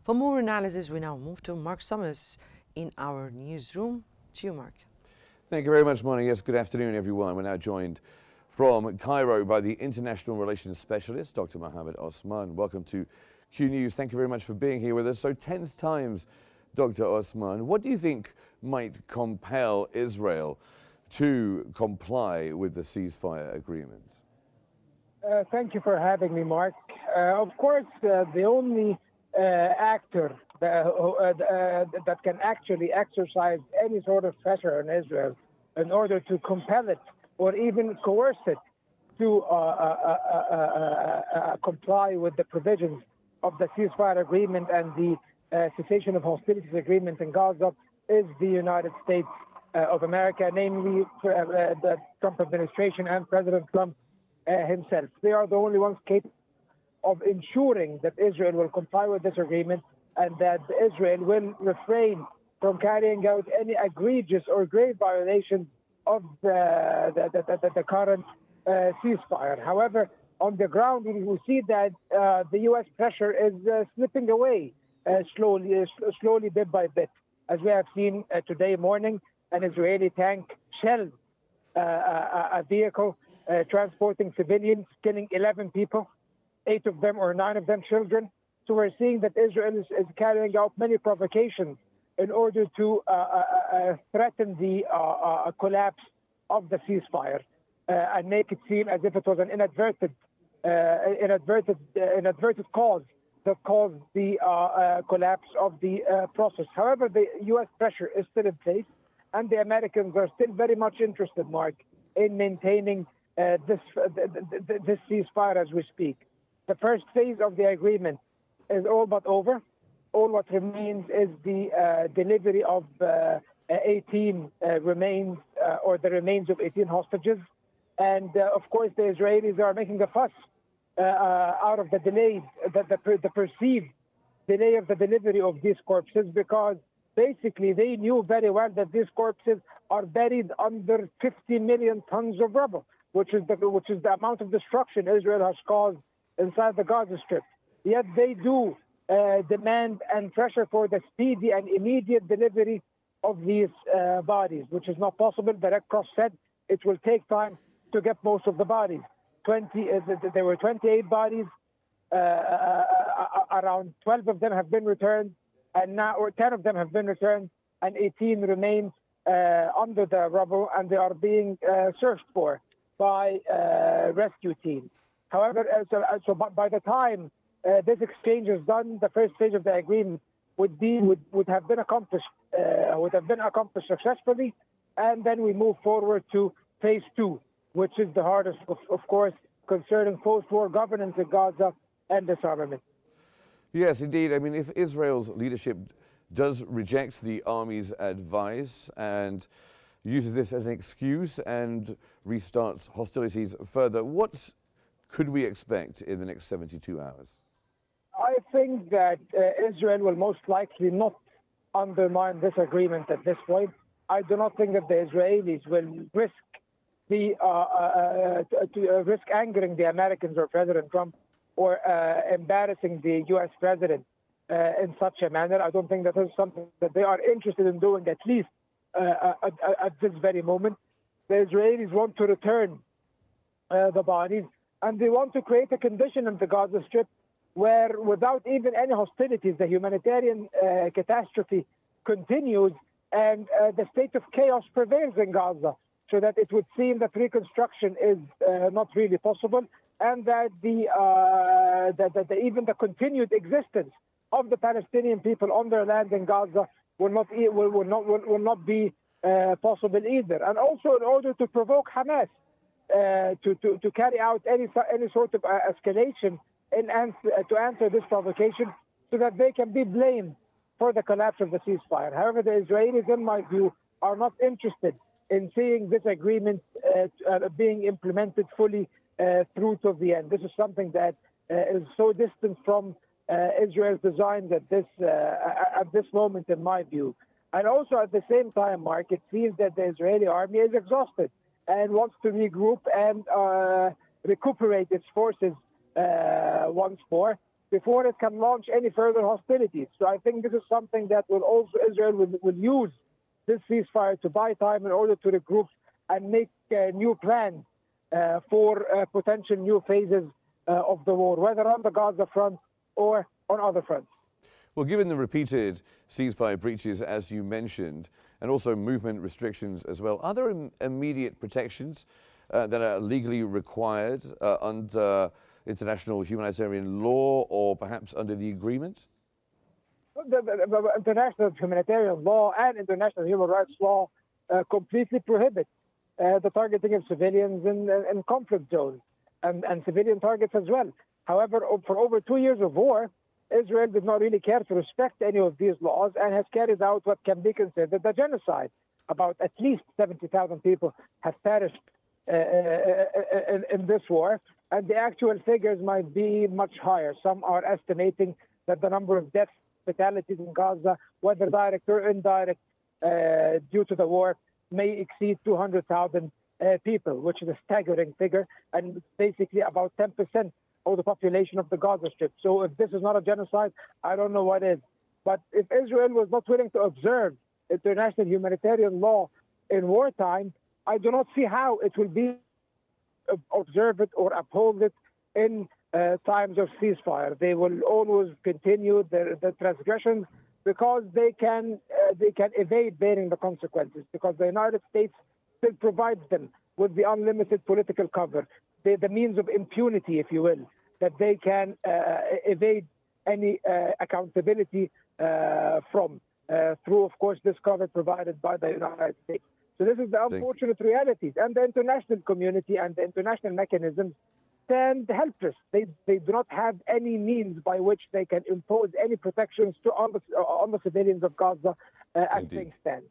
For more analysis, we now move to Mark Summers in our newsroom. To you, Mark. Thank you very much, Moni. Yes, good afternoon, everyone. We're now joined from Cairo by the International Relations Specialist, Dr. Mohammed Osman. Welcome to Q News. Thank you very much for being here with us. So, 10 times, Dr. Osman, what do you think might compel Israel to comply with the ceasefire agreement? Thank you for having me, Mark. Of course, the only actor that can actually exercise any sort of pressure on Israel in order to compel it or even coerce it to comply with the provisions of the ceasefire agreement and the cessation of hostilities agreement in Gaza is the United States of America, namely the Trump administration and President Trump himself. They are the only ones capable of ensuring that Israel will comply with this agreement and that Israel will refrain from carrying out any egregious or grave violations of the current ceasefire. However, on the ground, we see that the U.S. pressure is slipping away slowly, bit by bit. As we have seen today morning, an Israeli tank shelled a vehicle transporting civilians, killing 11 people, 8 of them or 9 of them children. So we're seeing that Israel is carrying out many provocations in order to threaten the collapse of the ceasefire and make it seem as if it was an inadvertent cause that caused the collapse of the process. However, the U.S. pressure is still in place, and the Americans are still very much interested, Mark, in maintaining this ceasefire as we speak. The first phase of the agreement is all but over. All what remains is the delivery of 18 remains, or the remains of 18 hostages. And of course, the Israelis are making a fuss out of the delays, the perceived delay of the delivery of these corpses, because basically they knew very well that these corpses are buried under 50 million tons of rubble, which is the amount of destruction Israel has caused inside the Gaza Strip. Yet they do demand and pressure for the speedy and immediate delivery of these bodies, which is not possible. The Red Cross said it will take time to get most of the bodies. There were 28 bodies. Around 12 of them have been returned, and now, or 10 of them have been returned, and 18 remain under the rubble, and they are being searched for by rescue teams. However, so by the time this exchange is done, the first stage of the agreement would have been accomplished successfully, and then we move forward to phase 2, which is the hardest, of course, concerning post-war governance in Gaza and disarmament. Yes, indeed. I mean, if Israel's leadership does reject the army's advice and uses this as an excuse and restarts hostilities further, what could we expect in the next 72 hours? I think that Israel will most likely not undermine this agreement at this point. I do not think that the Israelis will risk risk angering the Americans or President Trump or embarrassing the U.S. president in such a manner. I don't think that is something that they are interested in doing, at least at this very moment. The Israelis want to return the bodies, and they want to create a condition in the Gaza Strip where, without even any hostilities, the humanitarian catastrophe continues and the state of chaos prevails in Gaza, so that it would seem that reconstruction is not really possible, and that even the continued existence of the Palestinian people on their land in Gaza will not be possible either. And also, in order to provoke Hamas to carry out any sort of escalation to answer this provocation, so that they can be blamed for the collapse of the ceasefire. However, the Israelis, in my view, are not interested in seeing this agreement being implemented fully through to the end. This is something that is so distant from Israel's design at this moment, in my view. And also, at the same time, Mark, it seems that the Israeli army is exhausted and wants to regroup and recuperate its forces once more. before it can launch any further hostilities. So I think this is something that will also Israel will use this ceasefire to buy time in order to regroup and make new plans for potential new phases of the war, whether on the Gaza front or on other fronts. Well, given the repeated ceasefire breaches, as you mentioned, and also movement restrictions as well, are there immediate protections that are legally required under international humanitarian law or perhaps under the agreement? The international humanitarian law and international human rights law completely prohibit the targeting of civilians in conflict zones and civilian targets as well. However, for over 2 years of war, Israel did not really care to respect any of these laws and has carried out what can be considered a genocide. About at least 70,000 people have perished in this war, and the actual figures might be much higher. Some are estimating that the number of deaths, fatalities in Gaza, whether direct or indirect, due to the war, may exceed 200,000 people, which is a staggering figure, and basically about 10% of the population of the Gaza Strip. So if this is not a genocide, I don't know what is. But if Israel was not willing to observe international humanitarian law in wartime, I do not see how it will be observe it or uphold it in times of ceasefire. They will always continue the transgressions because they can evade bearing the consequences, because the United States still provides them with the unlimited political cover, the means of impunity, if you will, that they can evade any accountability from through, of course, this cover provided by the United States. So this is the unfortunate realities, and the international community and the international mechanisms stand helpless. They do not have any means by which they can impose any protections on the civilians of Gaza as things stand.